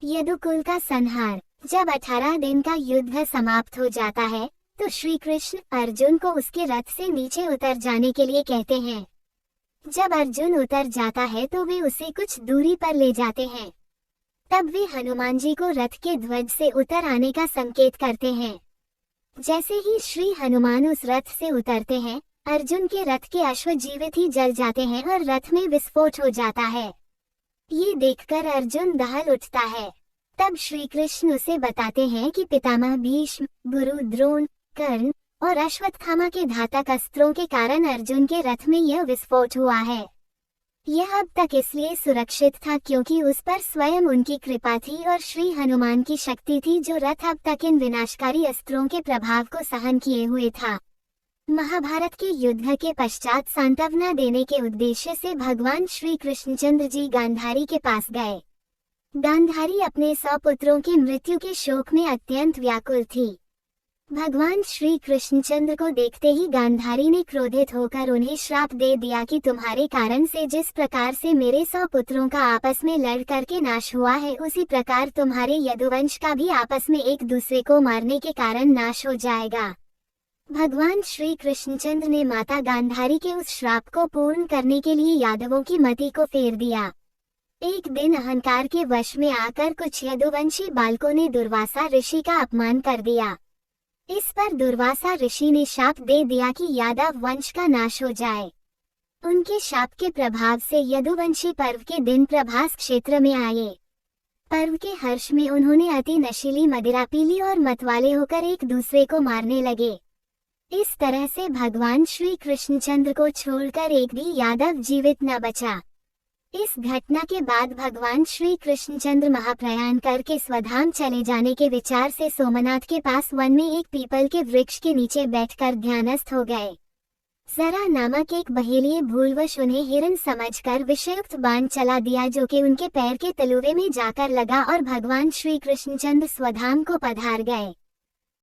यदुकुल का संहार। जब 18 दिन का युद्ध समाप्त हो जाता है तो श्री कृष्ण अर्जुन को उसके रथ से नीचे उतर जाने के लिए कहते हैं। जब अर्जुन उतर जाता है तो वे उसे कुछ दूरी पर ले जाते हैं। तब वे हनुमान जी को रथ के ध्वज से उतर आने का संकेत करते हैं। जैसे ही श्री हनुमान उस रथ से उतरते हैं, अर्जुन के रथ के अश्व जीवित ही जल जाते हैं और रथ में विस्फोट हो जाता है। ये देखकर अर्जुन दहल उठता है। तब श्री कृष्ण उसे बताते हैं कि पितामह भीष्म, गुरु द्रोण, कर्ण और अश्वत्थामा के घातक अस्त्रों के कारण अर्जुन के रथ में यह विस्फोट हुआ है। यह अब तक इसलिए सुरक्षित था क्योंकि उस पर स्वयं उनकी कृपा थी और श्री हनुमान की शक्ति थी जो रथ अब तक इन विनाशकारी अस्त्रों के प्रभाव को सहन किए हुए था। महाभारत के युद्ध के पश्चात सांत्वना देने के उद्देश्य से भगवान श्री कृष्णचंद्र जी गांधारी के पास गए। गांधारी अपने 100 पुत्रों की मृत्यु के शोक में अत्यंत व्याकुल थी। भगवान श्री कृष्णचंद्र को देखते ही गांधारी ने क्रोधित होकर उन्हें श्राप दे दिया कि तुम्हारे कारण से जिस प्रकार से मेरे 100 पुत्रों का आपस में लड़ करके नाश हुआ है, उसी प्रकार तुम्हारे यदुवंश का भी आपस में एक दूसरे को मारने के कारण नाश हो जाएगा। भगवान श्री कृष्णचंद्र ने माता गांधारी के उस श्राप को पूर्ण करने के लिए यादवों की मति को फेर दिया। एक दिन अहंकार के वश में आकर कुछ यदुवंशी बालकों ने दुर्वासा ऋषि का अपमान कर दिया। इस पर दुर्वासा ऋषि ने शाप दे दिया कि यादव वंश का नाश हो जाए। उनके शाप के प्रभाव से यदुवंशी पर्व के दिन प्रभास क्षेत्र में आए। पर्व के हर्ष में उन्होंने अति नशीली मदिरा पी ली और मतवाले होकर एक दूसरे को मारने लगे। इस तरह से भगवान श्री कृष्णचंद्र को छोड़कर एक भी यादव जीवित न बचा। इस घटना के बाद भगवान श्री कृष्णचंद्र महाप्रयाण करके स्वधाम चले जाने के विचार से सोमनाथ के पास वन में एक पीपल के वृक्ष के नीचे बैठकर ध्यानस्थ हो गए। जरा नामक एक बहेलिये भूलवश उन्हें हिरण समझकर विषयुक्त बाण चला दिया जो कि उनके पैर के तलुवे में जाकर लगा और भगवान श्री कृष्णचंद्र स्वधाम को पधार गए।